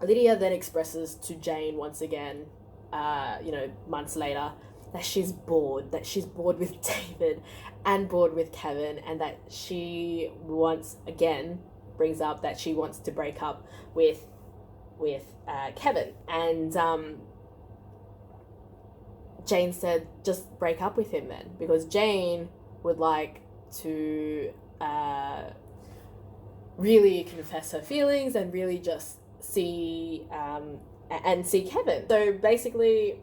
Lydia then expresses to Jane once again, months later, that she's bored with David and bored with Kevin, and that she once again brings up that she wants to break up with Kevin. And Jane said, just break up with him then, because Jane would like to really confess her feelings and really just see Kevin. So basically,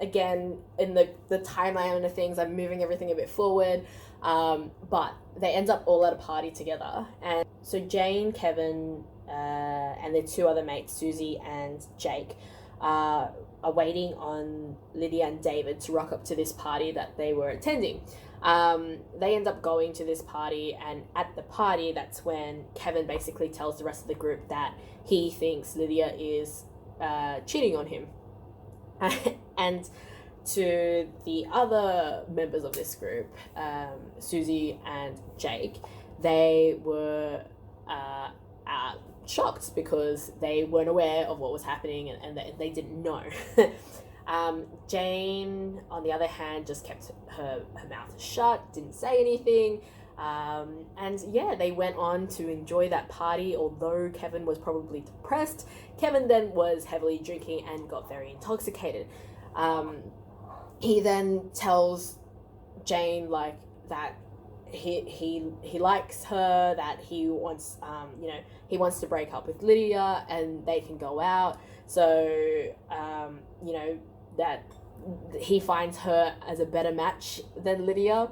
again, in the timeline of things, I'm moving everything a bit forward, but they end up all at a party together. And so Jane, Kevin, and their two other mates, Susie and Jake, are waiting on Lydia and David to rock up to this party that they were attending. They end up going to this party, and at the party, that's when Kevin basically tells the rest of the group that he thinks Lydia is cheating on him. And to the other members of this group, Susie and Jake, they were shocked because they weren't aware of what was happening, and they didn't know. Jane, on the other hand, just kept her mouth shut, didn't say anything. And yeah, they went on to enjoy that party, although Kevin was probably depressed. Kevin then was heavily drinking and got very intoxicated. He then tells Jane that he likes her, that he wants he wants to break up with Lydia and they can go out. So that he finds her as a better match than Lydia.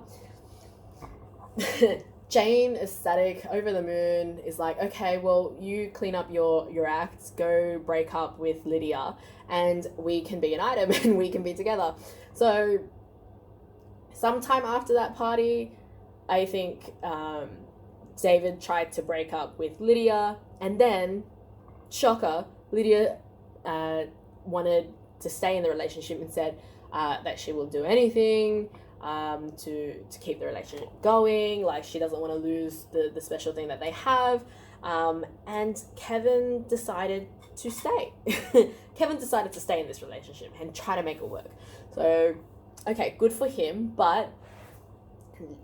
Jane, ecstatic, over the moon, is like, okay, well, you clean up your act, go break up with Lydia, and we can be an item and we can be together. So sometime after that party, I think David tried to break up with Lydia, and then, shocker, Lydia wanted to stay in the relationship and said that she will do anything to keep the relationship going. Like, she doesn't want to lose the special thing that they have. And Kevin decided to stay. Kevin decided to stay in this relationship and try to make it work. So, okay, good for him. But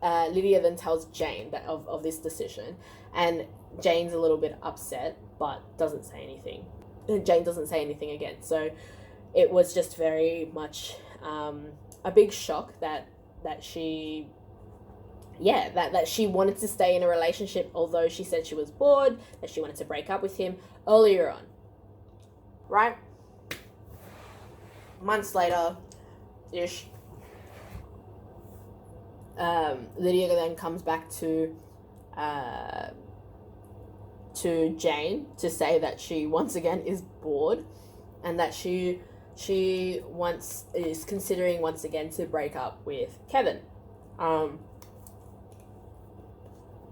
Lydia then tells Jane that of this decision, and Jane's a little bit upset, but doesn't say anything. And Jane doesn't say anything again. So it was just very much a big shock that she wanted to stay in a relationship, although she said she was bored, that she wanted to break up with him earlier on. Right? Months later ish, Lydia then comes back to Jane to say that she once again is bored, and that she is considering once again to break up with Kevin. And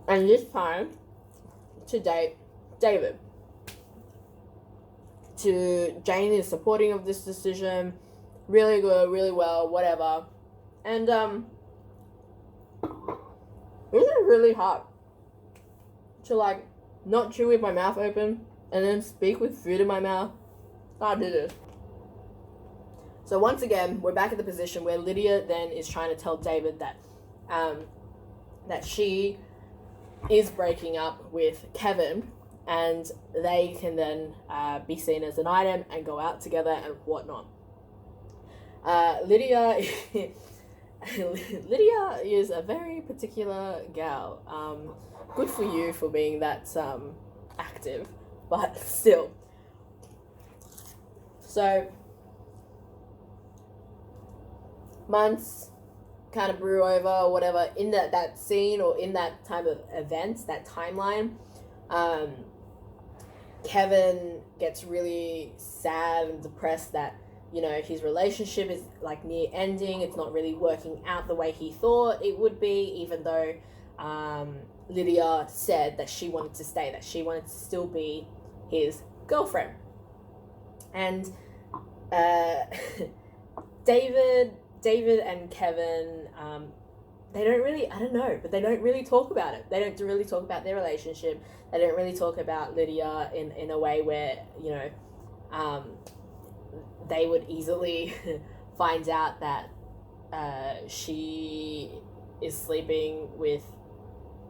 this time to date David. Jane is supporting of this decision, really good, really well, whatever. And this is really hard to like not chew with my mouth open and then speak with food in my mouth. I do this. So once again, we're back at the position where Lydia then is trying to tell David that that she is breaking up with Kevin, and they can then be seen as an item and go out together and whatnot. Lydia is a very particular gal. Good for you for being that active, but still. So months kind of brew over or whatever in that scene, or in that time of events, that timeline. Kevin gets really sad and depressed that his relationship is like near ending. It's not really working out the way he thought it would be, even though Lydia said that she wanted to stay, that she wanted to still be his girlfriend. And David and Kevin, they don't really, I don't know, but they don't really talk about it. They don't really talk about their relationship. They don't really talk about Lydia in a way where, they would easily find out that she is sleeping with,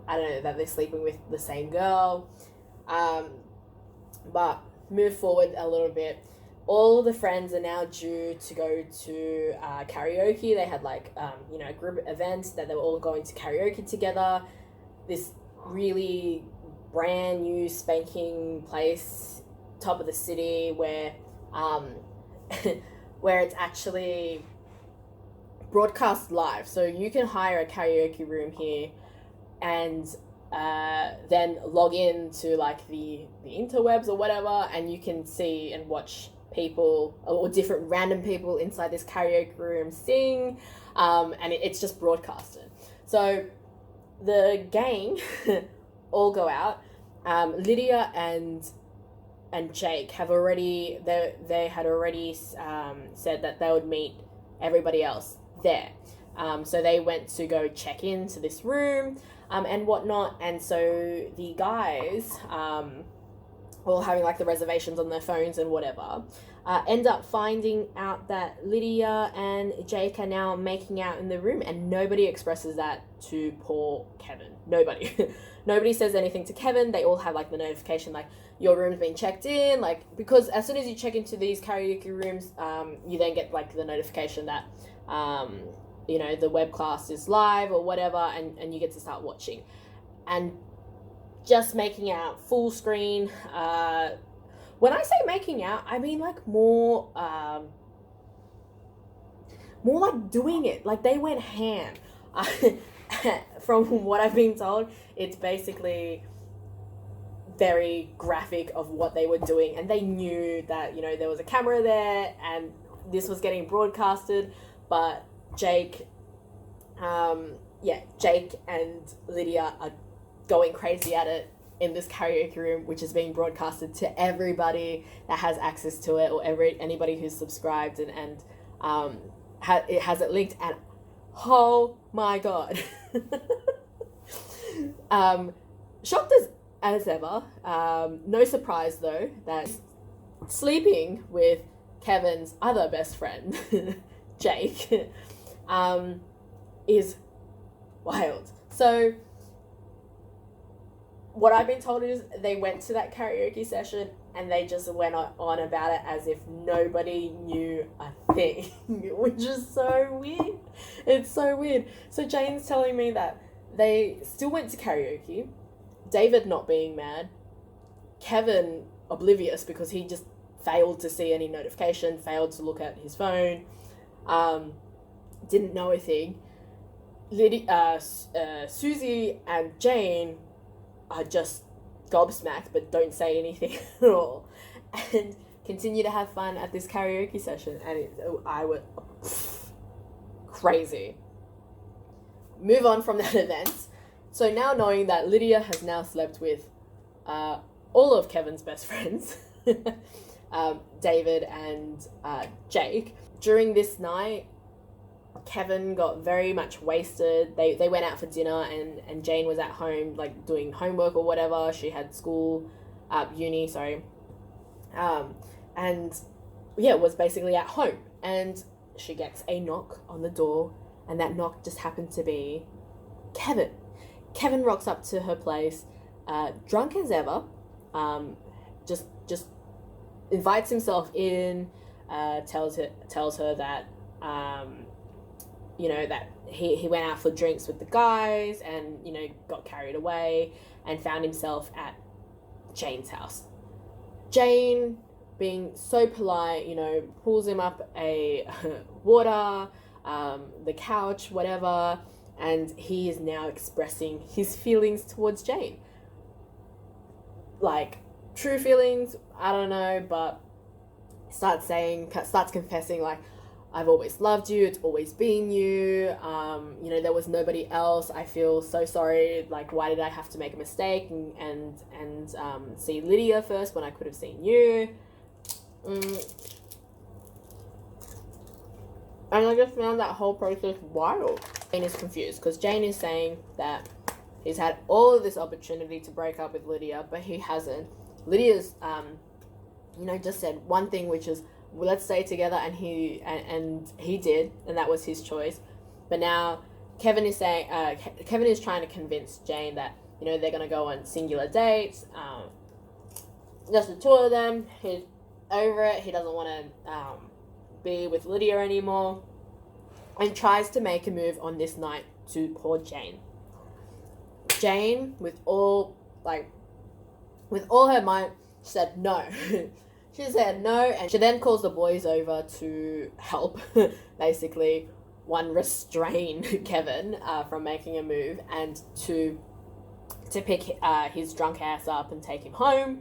I don't know, that they're sleeping with the same girl. But move forward a little bit. All the friends are now due to go to karaoke. They had like, a group event that they were all going to karaoke together. This really brand new spanking place, top of the city, where where it's actually broadcast live. So you can hire a karaoke room here and then log in to like the interwebs or whatever, and you can see and watch people or different random people inside this karaoke room sing, and it's just broadcasted. So the gang all go out. Lydia and Jake have already they had already said that they would meet everybody else there. So they went to go check into this room and whatnot. And so the guys, all having like the reservations on their phones and whatever, end up finding out that Lydia and Jake are now making out in the room, and nobody expresses that to poor Kevin. Nobody. Nobody says anything to Kevin. They all have like the notification like, your room's been checked in, like, because as soon as you check into these karaoke rooms, you then get like the notification that the web class is live or whatever, and you get to start watching. And just making out full screen. When I say making out, I mean like more like doing it. Like they went ham. From what I've been told, it's basically very graphic of what they were doing, and they knew that there was a camera there and this was getting broadcasted. But Jake and Lydia are going crazy at it in this karaoke room, which is being broadcasted to everybody that has access to it, or anybody who's subscribed and it has it linked. And oh my god. Shocked as ever. No surprise though that sleeping with Kevin's other best friend, Jake, is wild. So what I've been told is they went to that karaoke session and they just went on about it as if nobody knew a thing, which is so weird. It's so weird. So Jane's telling me that they still went to karaoke, David not being mad, Kevin oblivious because he just failed to see any notification, failed to look at his phone, didn't know a thing. Susie and Jane are just gobsmacked but don't say anything at all, and continue to have fun at this karaoke session. And I was crazy. Move on from that event. So now knowing that Lydia has now slept with all of Kevin's best friends, David and Jake, during this night, Kevin got very much wasted. They went out for dinner, and Jane was at home like doing homework or whatever. She had school, uni, sorry. And yeah, was basically at home, and she gets a knock on the door, and that knock just happened to be Kevin. Kevin rocks up to her place, drunk as ever, just invites himself in, tells her that that he went out for drinks with the guys and got carried away and found himself at Jane's house. Jane, being so polite, pulls him up a water, the couch, whatever, and he is now expressing his feelings towards Jane. Like, true feelings, I don't know, but starts confessing, like, I've always loved you, it's always been you, there was nobody else, I feel so sorry, like, why did I have to make a mistake and see Lydia first when I could have seen you? And I just found that whole process wild. Jane is confused because Jane is saying that he's had all of this opportunity to break up with Lydia, but he hasn't. Lydia's just said one thing, which is, well, let's stay together, and he did, and that was his choice. But now Kevin is saying, Kevin is trying to convince Jane that, they're going to go on singular dates, just the two of them. He's over it. He doesn't want to be with Lydia anymore, and tries to make a move on this night to poor Jane. Jane, with all her might, said no. She said no, and she then calls the boys over to help, basically, one, restrain Kevin from making a move, and to pick his drunk ass up and take him home.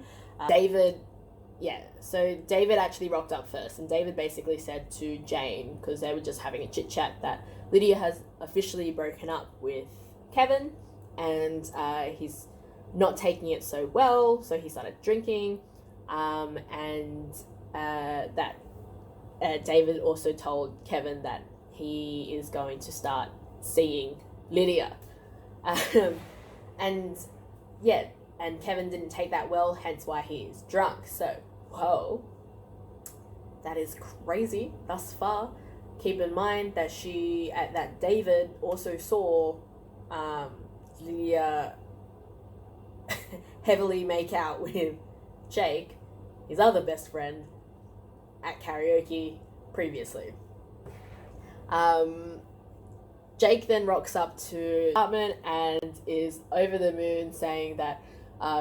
So David actually rocked up first, and David basically said to Jane, because they were just having a chit chat, that Lydia has officially broken up with Kevin, and he's not taking it so well, so he started drinking, and that David also told Kevin that he is going to start seeing Lydia. And Kevin didn't take that well, hence why he is drunk. So, whoa, that is crazy thus far. Keep in mind that that David also saw Lydia heavily make out with Jake, his other best friend, at karaoke previously. Jake then rocks up to the apartment and is over the moon, saying that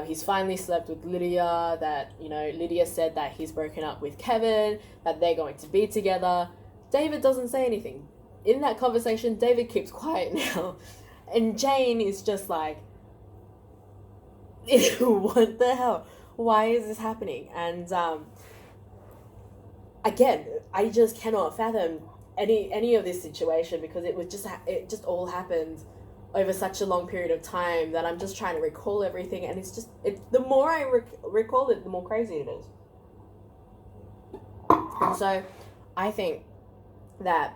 he's finally slept with Lydia, that, Lydia said that he's broken up with Kevin, that they're going to be together. David doesn't say anything. In that conversation, David keeps quiet now. And Jane is just like, what the hell? Why is this happening? And again, I just cannot fathom any of this situation, because it just all happened over such a long period of time that I'm just trying to recall everything, and the more I recall it, the more crazy it is. And so I think that